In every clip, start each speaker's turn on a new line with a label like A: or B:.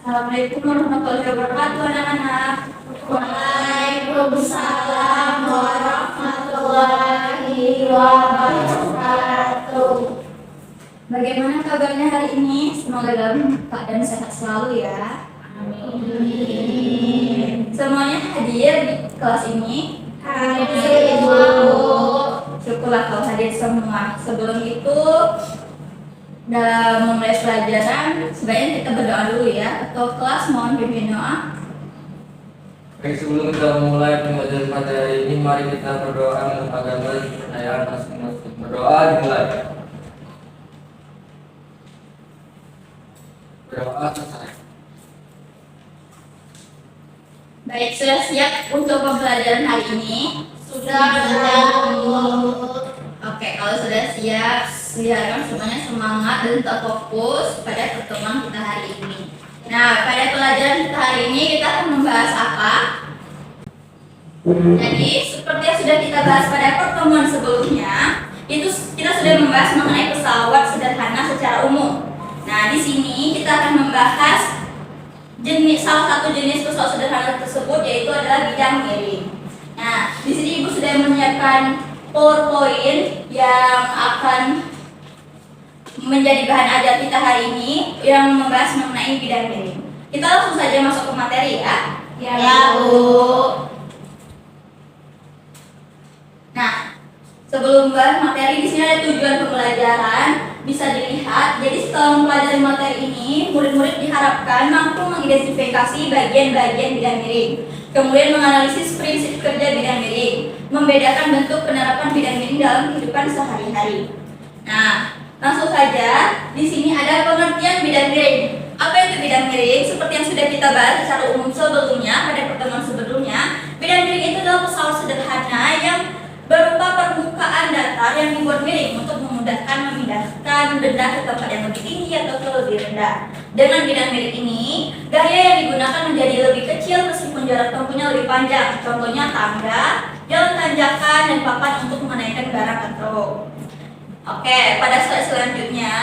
A: Assalamualaikum warahmatullahi wabarakatuh, anak-anak.
B: Waalaikumsalam warahmatullahi wabarakatuh.
A: Bagaimana kabarnya hari ini? Semoga dalam keadaan sehat selalu ya.
B: Amin.
A: Semuanya hadir di kelas ini.
B: Hadir, Bu.
A: Syukurlah kalau hadir semua. Sebelum itu, dalam memulai pelajaran, sebaiknya kita berdoa dulu ya. Ketua kelas mohon pimpin doa.
C: Baik, sebelum kita memulai pembelajaran pada hari ini, mari kita berdoa menurut agama dan kepercayaan masing-masing. Berdoa dimulai. Berdoa selesai.
A: Baik, sudah siap untuk pembelajaran hari ini?
B: Sudah.
A: Oke, kalau sudah siap, diharapkan semuanya semangat dan tetap fokus pada pertemuan kita hari ini. Nah, pada pelajaran kita hari ini kita akan membahas apa? Jadi, seperti yang sudah kita bahas pada pertemuan sebelumnya, itu kita sudah membahas mengenai pesawat sederhana secara umum. Nah, di sini kita akan membahas salah satu jenis pesawat sederhana tersebut, yaitu adalah bidang miring. Nah, di sini Ibu sudah menyiapkan PowerPoint yang akan menjadi bahan ajar kita hari ini yang membahas mengenai bidang miring. Kita langsung saja masuk ke materi ya.
B: Ya, Bu.
A: Nah, sebelum membahas materi, di sini ada tujuan pembelajaran bisa dilihat. Jadi setelah mempelajari materi ini, murid-murid diharapkan mampu mengidentifikasi bagian-bagian bidang miring, kemudian menganalisis prinsip kerja bidang miring, membedakan bentuk penerapan bidang miring dalam kehidupan sehari-hari. Nah, langsung saja, di sini ada pengertian bidang miring. Apa itu bidang miring? Seperti yang sudah kita bahas secara umum sebelumnya, pada pertemuan sebelumnya, bidang miring itu adalah pesawat sederhana yang berupa permukaan datar yang dibuat miring untuk memudahkan memindahkan benda ke tempat yang lebih tinggi atau ke lebih rendah. Dengan bidang miring ini, gaya yang digunakan menjadi lebih kecil meskipun jarak tempuhnya lebih panjang. Contohnya tangga, jalan tanjakan, dan papan untuk menaikkan barang atau Oke, pada slide selanjutnya.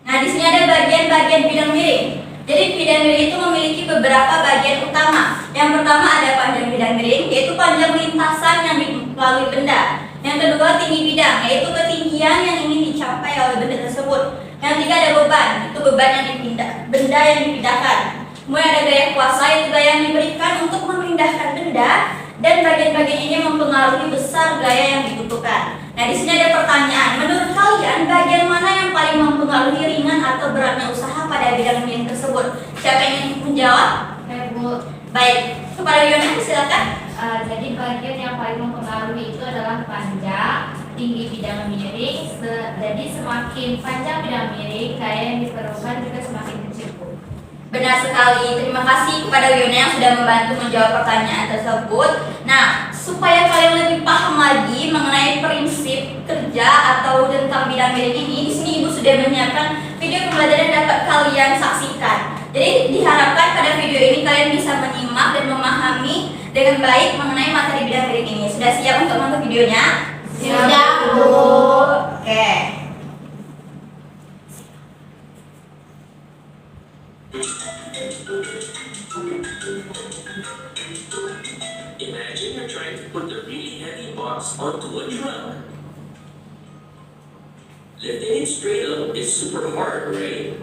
A: Nah, di sini ada bagian-bagian bidang miring. Jadi bidang miring itu memiliki beberapa bagian utama. Yang pertama ada panjang bidang miring, yaitu panjang lintasan yang dilalui benda. Yang kedua tinggi bidang, yaitu ketinggian yang ingin dicapai oleh benda tersebut. Yang ketiga ada beban, itu beban yang benda yang dipindahkan. Kemudian ada gaya kuasa, yaitu gaya yang diberikan untuk memindahkan benda. Dan bagian-bagian ini mempengaruhi besar gaya yang dibutuhkan. Nah, di sini ada pertanyaan. Menurut kalian, bagian mana yang paling mempengaruhi ringan atau beratnya usaha pada bidang miring tersebut? Siapa yang ingin menjawab?
B: Bu.
A: Baik, kepada Yona silakan.
B: Jadi bagian yang paling mempengaruhi itu adalah panjang, tinggi bidang miring. Jadi semakin panjang bidang miring, gaya yang diperlukan juga semakin kecil, Bu.
A: Benar sekali. Terima kasih kepada Yona yang sudah membantu menjawab pertanyaan tersebut. Nah, supaya kalian lebih paham lagi mengenai prinsip kerja atau tentang bidang miring ini, di sini Ibu sudah menyiapkan video pembelajaran yang dapat kalian saksikan. Jadi diharapkan pada video ini kalian bisa menyimak dan memahami dengan baik mengenai materi bidang miring ini. Sudah siap untuk nonton videonya?
B: Sudah, Bu.
A: Oke.
D: Imagine you're trying to put a really heavy box onto a truck. Lifting it straight up is super hard, right?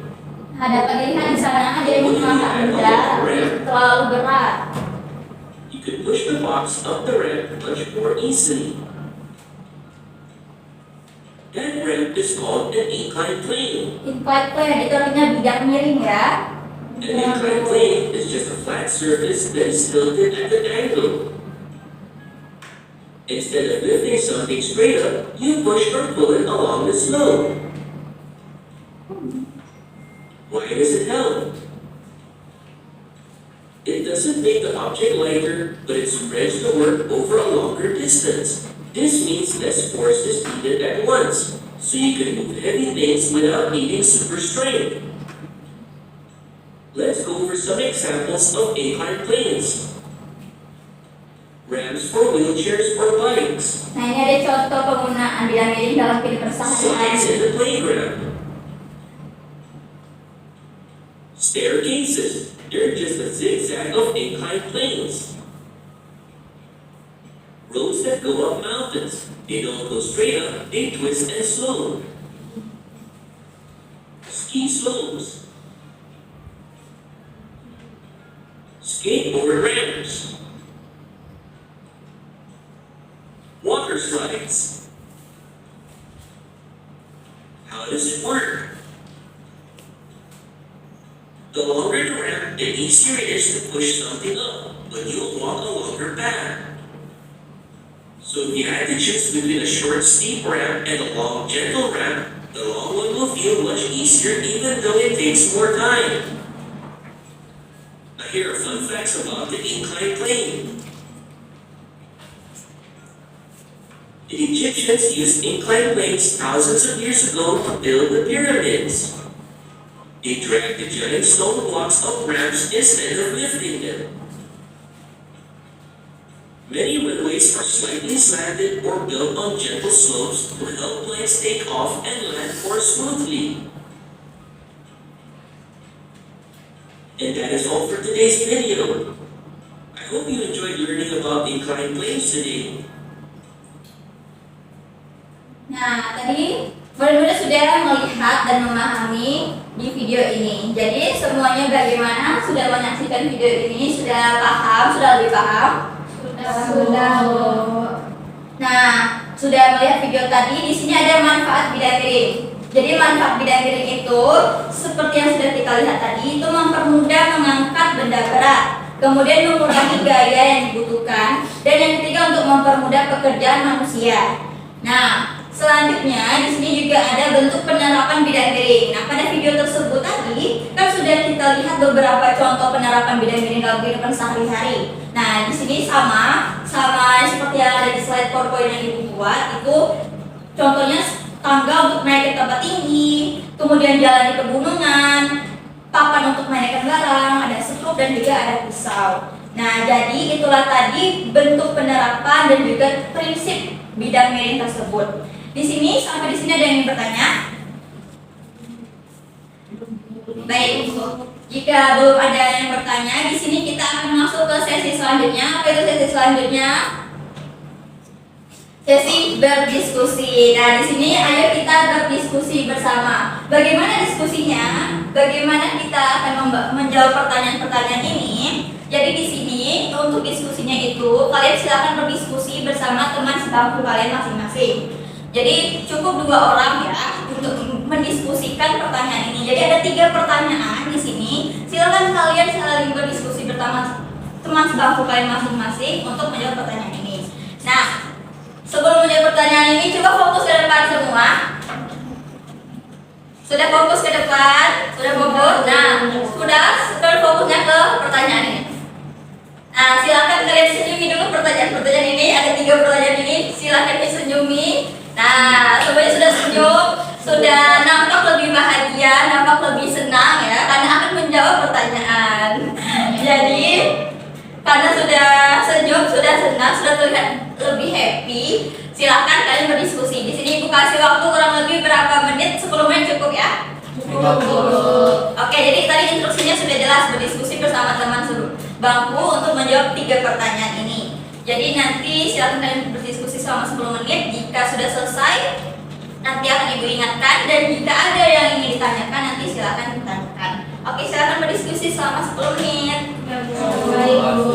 A: Nah, dapat dilihat di sana dia mengangkat benda terlalu berat.
D: You can push the box up the ramp much more easily. That ramp is called an inclined plane.
A: Inclined plane itu artinya bidang miring ya.
D: An inclined plane is just a flat surface that is tilted at an angle. Instead of lifting something straight up, you push or pull it along the slope. Why does it help? It doesn't make the object lighter, but it spreads the work over a longer distance. This means less force is needed at once, so you can move heavy things without needing super strength. Let's go over some examples of inclined planes. Ramps for wheelchairs or bikes.
A: Nah, ini ada contoh penggunaan bidang miring dalam kehidupan
D: Slides
A: sehari-hari.
D: in the playground. Staircases. They're just a zigzag of inclined planes. Roads that go up mountains. They don't go straight up, they twist and slope. Ski slopes. Skateboard ramps. Water slides. How does it work? The longer the ramp, the easier it is to push something up, but you'll walk a longer path. So if you had to choose between a short, steep ramp and a long, gentle ramp, the long one will feel much easier even though it takes more time. Now here are fun facts about the inclined plane. The Egyptians used inclined planes thousands of years ago to build the pyramids. They dragged the giant stone blocks up ramps instead of lifting them. Many runways are slightly slanted or built on gentle slopes to help planes take off and land more smoothly. And that is all for today's video. I hope you enjoyed learning about inclined planes today.
A: Nah, tadi murid-murid sudah melihat dan memahami di video ini. Jadi semuanya bagaimana? Sudah menyaksikan video ini? Sudah paham? Sudah lebih paham?
B: Sudah.
A: Nah, sudah melihat video tadi. Di sini ada manfaat bidang miring. Jadi manfaat bidang miring itu seperti yang sudah kita lihat tadi, itu mempermudah mengangkat benda berat, kemudian mengurangi gaya yang dibutuhkan, dan yang ketiga untuk mempermudah pekerjaan manusia. Nah, selanjutnya di sini juga ada bentuk penerapan bidang miring. Nah, pada video tersebut tadi kan sudah kita lihat beberapa contoh penerapan bidang miring dalam kehidupan sehari-hari. Nah, di sini sama seperti yang ada di slide PowerPoint yang ibu buat, itu contohnya tangga untuk naik ke tempat tinggi, kemudian jalan di pegunungan, papan untuk menaikkan barang, ada sekrup dan juga ada pisau. Nah, jadi itulah tadi bentuk penerapan dan juga prinsip bidang miring tersebut. Di sini sampai di sini ada yang ingin bertanya? Baik, jika belum ada yang bertanya, di sini kita akan masuk ke sesi selanjutnya. Apa itu sesi selanjutnya? Sesi berdiskusi. Nah, di sini ayo kita berdiskusi bersama. Bagaimana diskusinya? Bagaimana kita akan menjawab pertanyaan-pertanyaan ini? Jadi di sini untuk diskusinya itu kalian silakan berdiskusi bersama teman sebangku kalian masing-masing. Jadi cukup 2 orang ya untuk mendiskusikan pertanyaan ini. Jadi ada 3 pertanyaan di sini. Silakan kalian saling berdiskusi bersama teman sebangku kalian masing-masing untuk menjawab pertanyaan ini. Nah, sebelum menjawab pertanyaan ini, coba fokus ke depan semua. Sudah fokus ke depan? Sudah fokus? Nah, sudah fokusnya ke pertanyaan ini. Nah, silakan kalian senyumi dulu pertanyaan ini. Ada 3 pertanyaan ini. Silakan disenyumi. Nah, semuanya sudah senyum, sudah nampak lebih bahagia, nampak lebih senang ya, karena akan menjawab pertanyaan. Jadi, karena sudah senyum, sudah senang, sudah terlihat lebih happy, silakan kalian berdiskusi. Di sini ibu kasih waktu kurang lebih berapa menit? 10 menit cukup ya? Cukup. Oke, jadi tadi instruksinya sudah jelas, berdiskusi bersama teman bangku untuk menjawab 3 pertanyaan ini. Jadi nanti silakan kalian berdiskusi selama 10 menit. Jika sudah selesai, nanti akan ibu ingatkan, dan jika ada yang ingin ditanyakan nanti silakan ditanyakan. Oke, silakan berdiskusi selama 10 menit.
B: Baik, Bu.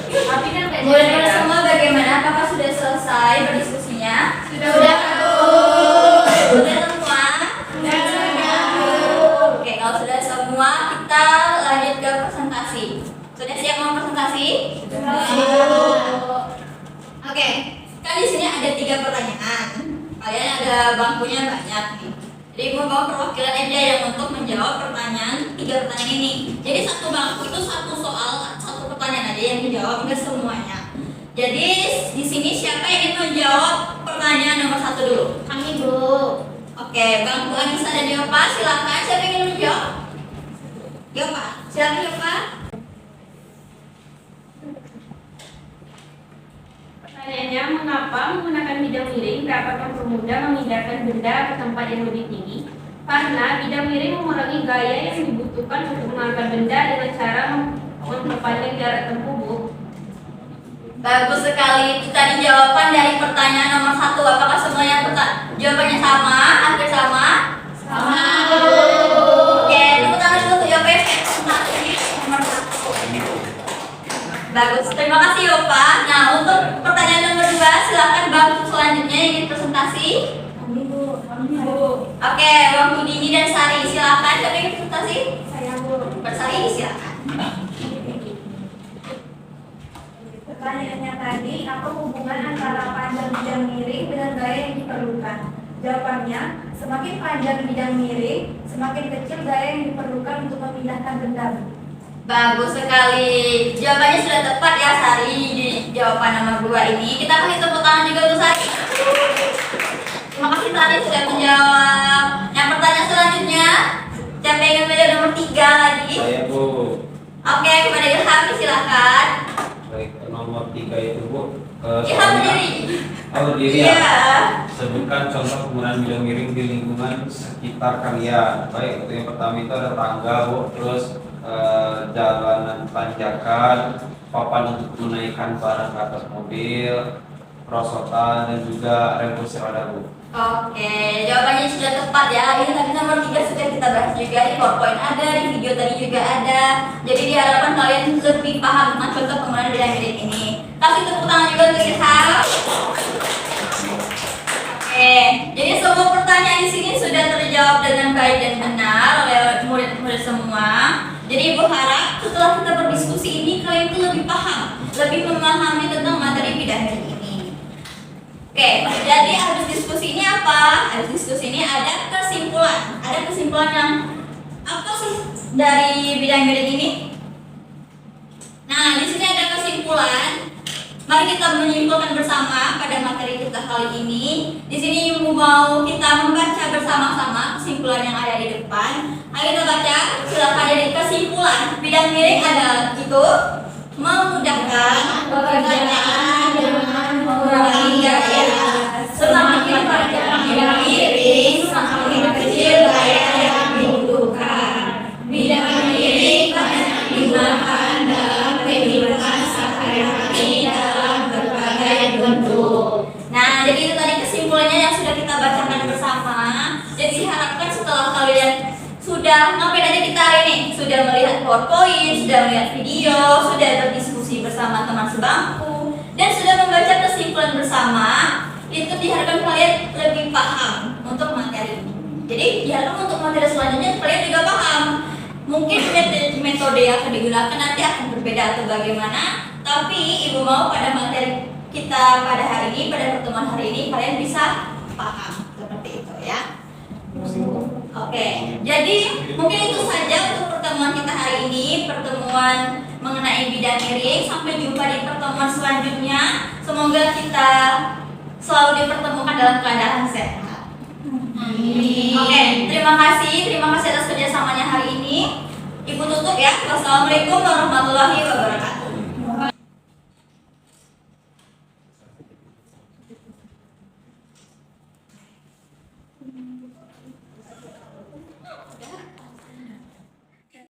B: Tapi kan nggak
A: Murid-murid
B: jadi.
A: semua bagaimana? Apakah sudah selesai berdiskusinya?
B: Sudah,
A: Sudah
B: Bu.
A: Sudah semua? Oke, kalau sudah semua kita lanjut ke presentasi. Sudah siap mau presentasi? Oke, kan di sini ada 3 pertanyaan. Kalian ada bangkunya banyak nih. Jadi gue bawa perwakilan aja yang untuk menjawab pertanyaan 3 pertanyaan ini. Jadi satu bangku itu satu soal, satu pertanyaan aja yang dijawab, enggak semuanya. Jadi di sini siapa yang ingin menjawab pertanyaan nomor 1 dulu?
B: Kami, Bu.
A: Oke, bangku Anissa dan Yopa, silakan. Siapa yang ingin menjawab? Yopa, silakan Yopa.
E: Pertanyaannya, mengapa menggunakan bidang miring dapat mempermudah memindahkan benda ke tempat yang lebih tinggi? Karena bidang miring mengurangi gaya yang dibutuhkan untuk mengangkat benda dengan cara memperpanjang jarak tempuh, Bu.
A: Bagus sekali. Itu tadi jawaban dari pertanyaan nomor 1. Apakah semuanya jawabannya sama? Hampir sama?
B: Sama.
A: Oke, tepuk tangan dulu untuk Yopa. Nomor 1. Bagus, terima kasih Yopa. Nah, untuk pertanyaan nomor 2, silakan bangku selanjutnya yang ingin presentasi. Oke, Bangku Dini dan Sari, silakan. Siapa yang ingin presentasi?
E: Saya, Bu.
A: Bersari, silakan.
F: Pertanyaannya tadi, apa hubungan antara panjang bidang miring dengan gaya yang diperlukan? Jawabannya, semakin panjang bidang miring, semakin kecil gaya yang diperlukan untuk memindahkan benda.
A: Bagus sekali. Jawabannya sudah tepat ya Sari di jawaban nomor 2 ini. Kita kasih tepuk tangan juga untuk Sari. Terima kasih Sari sudah menjawab. Yang pertanyaan selanjutnya, siapa yang ingin menjawab nomor 3 lagi?
G: Saya, Bu.
A: Oke, kepada Ilham silakan.
G: Baik, nomor 3 itu, Bu.
A: Ilham berdiri.
G: Oh, berdiri
A: Iya.
G: ya. Sebutkan contoh penggunaan bidang miring di lingkungan sekitar kalian. Baik, untuk yang pertama itu ada tangga, Bu. Terus jalanan tanjakan, papan untuk menaikkan barang ke atas mobil, perosotan, dan juga rem kursi roda, Bu.
A: Oke, jawabannya sudah tepat ya. Ini tadi nomor 3 sudah kita bahas juga, di PowerPoint ada, di video tadi juga ada. Jadi diharapkan kalian lebih paham tentang contoh penggunaan bidang miring ini. Kasih tepuk tangan juga untuk Ilham. Oke, jadi semua pertanyaan di sini sudah terjawab dengan baik dan benar oleh murid-murid semua. Jadi Ibu harap setelah kita berdiskusi ini kalian itu lebih paham, lebih memahami tentang materi bidang miring ini. Oke, jadi habis diskusi ini apa? Habis diskusi ini ada kesimpulan. Ada kesimpulan yang apa sih dari bidang miring ini? Nah, di sini ada kesimpulan. Mari kita menyimpulkan bersama pada materi kita kali ini. Di sini Ibu mau kita membaca bersama-sama kesimpulan yang ada di depan. Ayo kita baca. Silakan. Jadi kesimpulan bidang miring adalah itu memudahkan pekerjaan dengan mengurangi gaya. Semakin panjang bidang miring, semakin kecil gaya yang dibutuhkan. Bidang miring banyak digunakan dalam kehidupan sehari-hari dalam berbagai bentuk. Nah, jadi itu tadi kesimpulannya yang sudah kita bacakan bersama. Jadi diharapkan setelah kalian sudah ngapain aja kita hari ini? Sudah melihat PowerPoint, sudah melihat video, sudah berdiskusi bersama teman sebangku, dan sudah membaca kesimpulan bersama. Itu diharapkan kalian lebih paham untuk materi ini. Jadi diharapkan untuk materi selanjutnya kalian juga paham. Mungkin metode yang akan digunakan nanti akan berbeda atau bagaimana. Tapi Ibu mau pada materi kita pada hari ini, pada pertemuan hari ini kalian bisa paham seperti itu ya. Oke, jadi mungkin itu saja untuk pertemuan kita hari ini, pertemuan mengenai bidang miring. Sampai jumpa di pertemuan selanjutnya. Semoga kita selalu dipertemukan dalam keadaan sehat. Oke, terima kasih atas kerjasamanya hari ini. Ibu tutup ya. Wassalamualaikum warahmatullahi wabarakatuh.